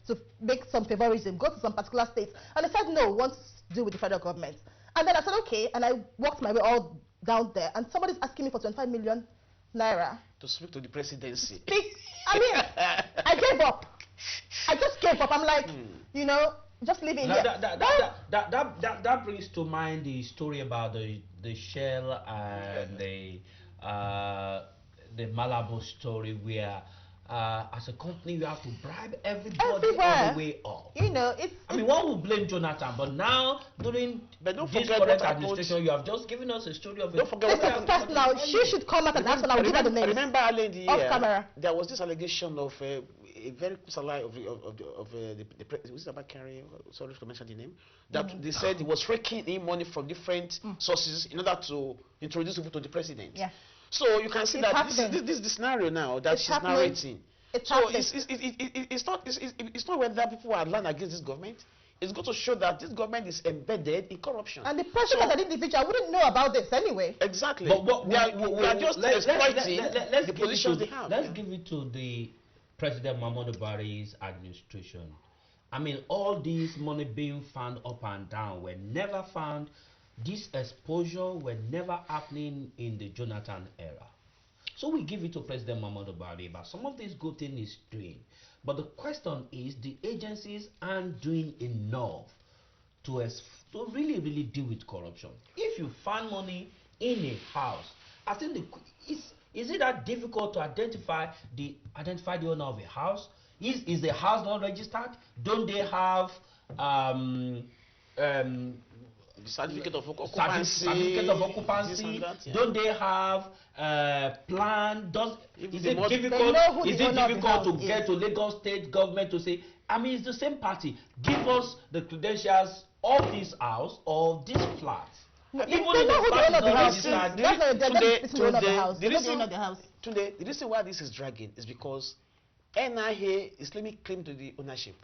to make some favorism, go to some particular states. And they said, no, we want to do with the federal government. And then I said, okay, and I walked my way all down there, and somebody's asking me for 25 million naira. To speak to the presidency. I gave up. I just gave up. I'm like, just leave it here. That brings to mind the story about the Shell and the Malabo story where as a company you have to bribe everybody all the way up. One will blame Jonathan, but now during this current administration, you have just given us a story of. Don't forget what happened. Now she should come out and ask, and I'll give her the name. Remember earlier in the year, camera. There was this allegation of a very close ally of the was it about Carrie? Sorry to mention the name. That they said he was raking in money from different sources in order to introduce people to the president. Yeah. So you can see that this is the scenario now that she's narrating. It's not whether people are aligned against this government. It's going to show that this government is embedded in corruption. And the president as an individual wouldn't know about this anyway. Exactly. But we are just exploiting the positions they have. Let's give it to the President Muhammadu Buhari's administration. All this money being found up and down were never found. This exposure were never happening in the Jonathan era. So we give it to President Muhammadu Buhari about some of these good things he's doing. But the question is, the agencies aren't doing enough to really, really deal with corruption. If you find money in a house, I think is it that difficult to identify the owner of a house? Is the house not registered? Don't they have The certificate of occupancy. Certificate of occupancy. That, yeah. Don't they have plan? Is it difficult? Is it difficult to get to Lagos State government to say, I mean, it's the same party. Give us the credentials of this house or this flat. No, Even they if know the who the flat owner is of the not house is. registered. That's the owner of the house. They know the owner of the house. Today, the reason why this is dragging is because NIA is claiming claim to the ownership.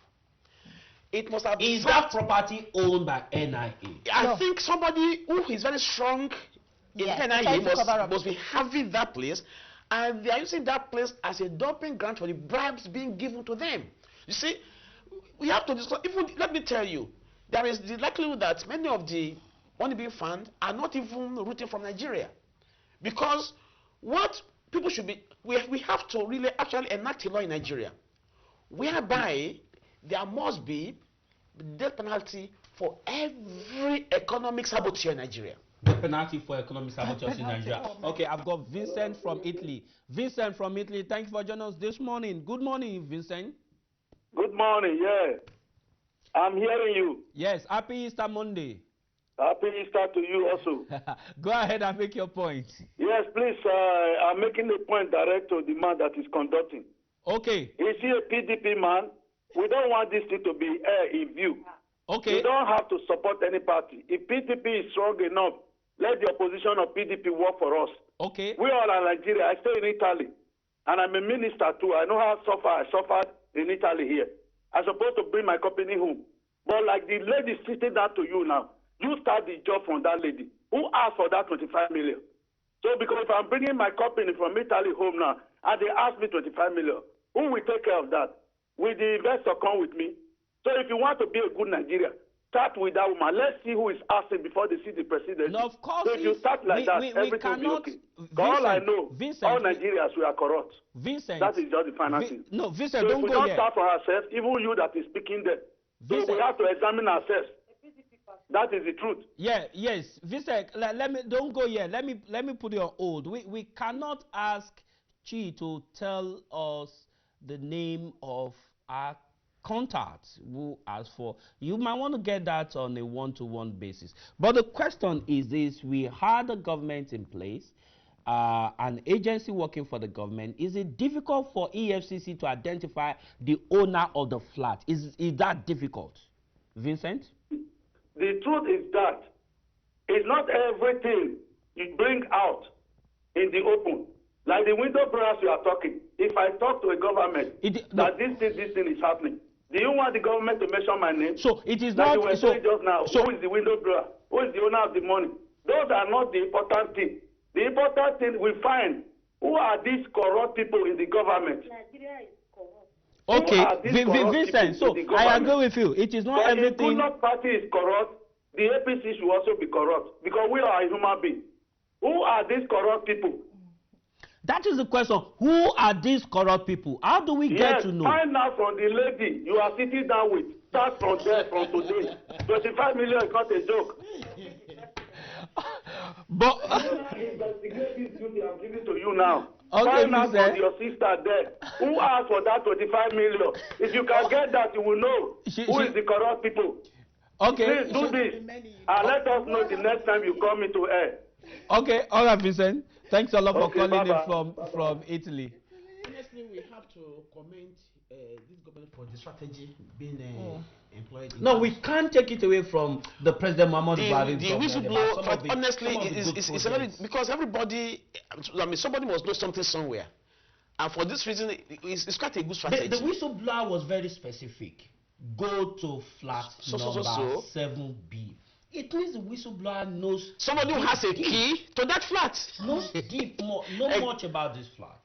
It must have been. Is that property owned by NIA? I think somebody who is very strong in NIA must be having that place, and they are using that place as a dumping ground for the bribes being given to them. You see, we have to discuss. Even let me tell you, there is the likelihood that many of the money being found are not even rooting from Nigeria, because what people should be, we have to really actually enact a law in Nigeria whereby there must be death penalty for every economic saboteur in Nigeria. The penalty for economic saboteurs in Nigeria. Okay, I've got Vincent from Italy. Vincent from Italy, thank you for joining us this morning. Good morning, Vincent. Good morning, yeah. I'm hearing you. Yes, happy Easter Monday. Happy Easter to you also. Go ahead and make your point. Yes, please, I'm making a point direct to the man that is conducting. Okay. Is he a PDP man? We don't want this thing to be in view. Okay. We don't have to support any party. If PDP is strong enough, let the opposition of PDP work for us. Okay. We all are Nigeria. I stay in Italy, and I'm a minister too. I know how I suffered in Italy here. I'm supposed to bring my company home. But like the lady sitting down to you now, you start the job from that lady. Who asked for that 25 million? So because if I'm bringing my company from Italy home now, and they ask me 25 million, who will take care of that? Will the investor come with me? So if you want to be a good Nigerian, start with that woman. Let's see who is asking before they see the president. No, of course. So if you start like that, everything will be okay. Vincent, all I know, Vincent, all Nigerians, we are corrupt. Vincent. That is just the final thing. No, Vincent, so don't if we go don't there. start for ourselves, even you that is speaking there, so we have to examine ourselves. That is the truth. Yeah, yes. Vincent, let me don't go here. Let me put you on hold. We cannot ask Chi to tell us the name of our contacts who asked for. You might want to get that on a one-to-one basis. But the question is this: we had a government in place, an agency working for the government. Is it difficult for EFCC to identify the owner of the flat? Is that difficult, Vincent? The truth is that it's not everything you bring out in the open. Like the window brass you are talking. If I talk to a government that this thing is happening, do you want the government to mention my name? So it is like not. You were saying just now. So who is the window brass? Who is the owner of the money? Those are not the important thing. The important thing we find who are these corrupt people in the government. Nigeria is corrupt. Okay, Vincent, so I agree with you. It is not but everything. If the Goodluck party is corrupt, the APC should also be corrupt because we are a human being. Who are these corrupt people? That is the question. Who are these corrupt people? How do we get to know? Find out from the lady you are sitting down with. Start from there, from today. 25 million is not a joke. But investigate this duty I'm giving to you now. Okay, find out from your sister there. Who asked for that 25 million? If you can get that, you will know who is the corrupt people. Okay. Please do this. And let us know the next time you come into air. Okay, all right, Vincent. Thanks a lot for calling in from Italy. Honestly, we have to commend this government for the strategy being employed. No, we can't take it away from the President Muhammadu Buhari. The whistleblower, honestly, it's a very, because everybody, I mean, somebody must know something somewhere. And for this reason, it's quite a good strategy. The whistleblower was very specific. Go to flat number 7B. It means the whistleblower knows somebody who has a key to that flat. Knows much about this flat.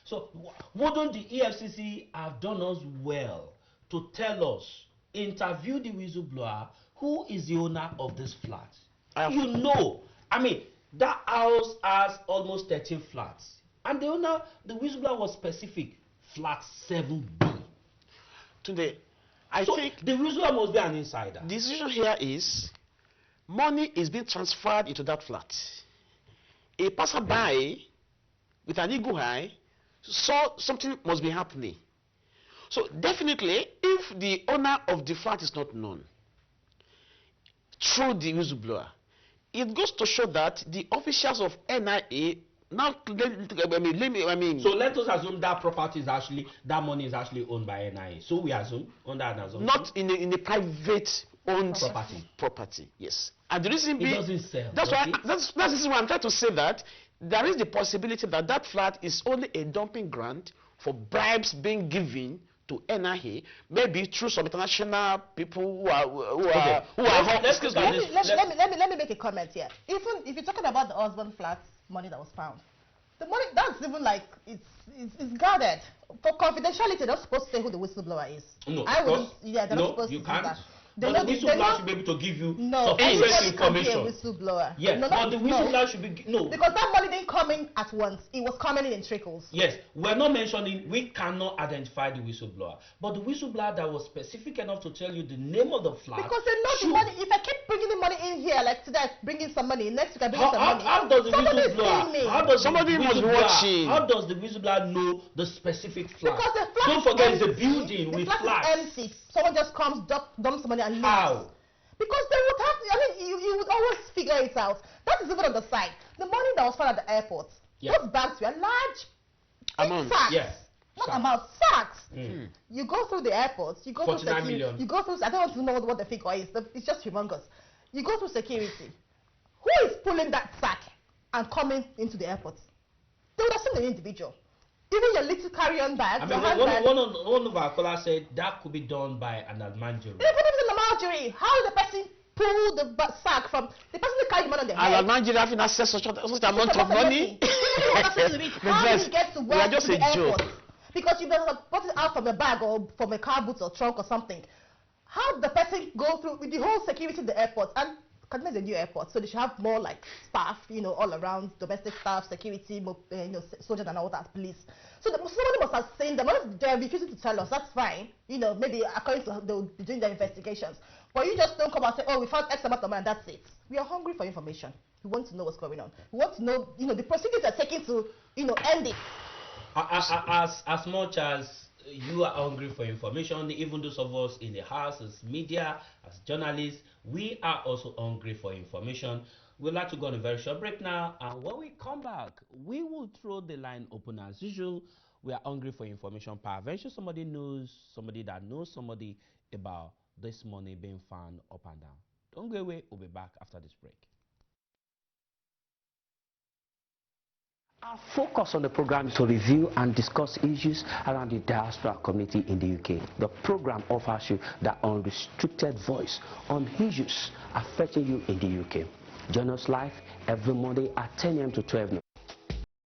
So wouldn't the EFCC have done us well to tell us, interview the whistleblower, who is the owner of this flat? You know, I mean, that house has almost 13 flats. And the owner, the whistleblower was specific, flat 7B. Today, I think the whistleblower must be an insider. The decision here is money is being transferred into that flat. A passerby with an eagle eye saw something must be happening. So definitely, if the owner of the flat is not known, through the whistleblower, it goes to show that the officials of NIA now, So let us assume that property is actually, that money is actually owned by NIA. So we assume, under an assumption. Not in a private owned property. Yes. And the reason being, it doesn't sell. That's why that's the reason why I'm trying to say that there is the possibility that that flat is only a dumping ground for bribes being given to NIA, maybe through some international people who are Let me make a comment here. Even if you're talking about the husband flat money that was found, the money that's even like it's guarded for confidentiality. They're not supposed to say who the whistleblower is. No, they're not supposed to do that. But the whistleblower should be able to give you sufficient information. Whistleblower. Yes, but the whistleblower should be because that money didn't come in at once. It was coming in trickles. Yes, we're not mentioning. We cannot identify the whistleblower, but the whistleblower that was specific enough to tell you the name of the flat. Because they know the money. If I keep bringing the money in here, like today, bringing some money. Next week, I bring some money. How does the whistleblower? How does somebody was watching? How does the whistleblower know the specific flat? Because the flat don't forget, it's a building with flats. Empty. Someone just comes, dumps money, and leaves. How? Because they would have, you would always figure it out. That is even on the side. The money that was found at the airport, those bags were large amount. Sacks. Yes. Not amount, sacks. You go through the airport, you go through security, you go through, I don't want to know what the figure is, it's just humongous. You go through security. Who is pulling that sack and coming into the airport? They would have seen the individual. Even your little carry-on bag. I mean, one of our callers said that could be done by an almanjuri. Even if it's an almanjuri, how did the person pull the sack from the person that carried the money on their head? An almanjuri having access to such amount of money? How did he get to work to the airport? Because you better put it out from a bag or from a car boot or trunk or something. How did the person go through with the whole security in the airport? And Kaduna is a new airport, so they should have more like staff, all around, domestic staff, security, soldiers and all that, police. So somebody must have seen them. They're refusing to tell us, that's fine. Maybe according to they'll be doing their investigations. But you just don't come and say, oh, we found X amount of money and that's it. We are hungry for information. We want to know what's going on. We want to know, the procedures are taken to, end it. As much as you are hungry for information, even those of us in the house, as media, as journalists, we are also hungry for information. We'd like to go on a very short break now, and when we come back, we will throw the line open as usual. We are hungry for information. Peradventure somebody knows somebody that knows somebody about this money being found up and down. Don't go away. We'll be back after this break. Our focus on the program is to review and discuss issues around the diaspora community in the UK. The program offers you the unrestricted voice on issues affecting you in the UK. Join us live every Monday at 10 a.m. to 12 noon.